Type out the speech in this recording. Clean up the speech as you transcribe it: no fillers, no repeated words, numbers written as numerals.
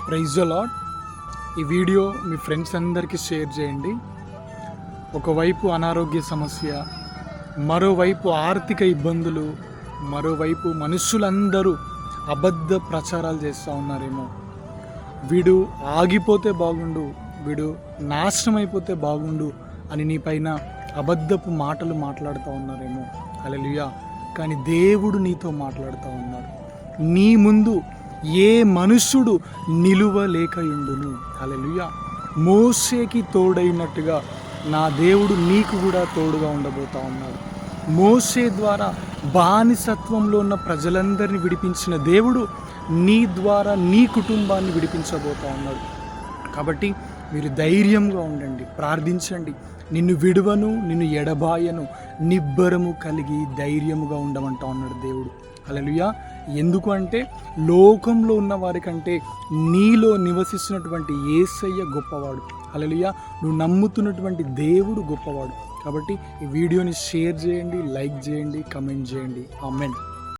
Praise the Lord. ఈ video మీ friends అందరికీ షేర్ చేయండి. ఒకవైపు అనారోగ్య సమస్య, మరోవైపు ఆర్థిక ఇబ్బందులు, మరోవైపు మనుషులందరూ అబద్ధ ప్రచారాలు చేస్తూ ఉన్నారేమో. వీడు ఆగిపోతే బాగుండు, వీడు నాశనం అయిపోతే బాగుండు అని నీ పైన అబద్ధపు మాటలు మాట్లాడుతూ ఉన్నారేమో. హల్లెలూయా. కానీ దేవుడు నీతో మాట్లాడుతూ ఉన్నాడు. నీ ముందు ఏ మనుష్యుడు నిలువలేకయుండును. హల్లెలూయా. మోషేకి తోడైనట్టుగా నా దేవుడు నీకు కూడా తోడుగా ఉండబోతా ఉన్నాడు. మోషే ద్వారా బానిసత్వంలో ఉన్న ప్రజలందరినీ విడిపించిన దేవుడు నీ ద్వారా నీ కుటుంబాన్ని విడిపించబోతా ఉన్నాడు. కాబట్టి మీరు ధైర్యంగా ఉండండి, ప్రార్థించండి. నిన్ను విడువను, నిన్ను ఎడబాయను, నిబ్బరము కలిగి ధైర్యముగా ఉండమంటా ఉన్నాడు దేవుడు. హల్లెలూయా. ఎందుకు అంటే లోకంలో ఉన్న వారికంటే నీలో నివసిస్తున్నటువంటి యేసయ్య గొప్పవాడు. హల్లెలూయా. నువ్వు నమ్ముతున్నటువంటి దేవుడు గొప్పవాడు. కాబట్టి ఈ వీడియోని షేర్ చేయండి, లైక్ చేయండి, కమెంట్ చేయండి. ఆమేన్.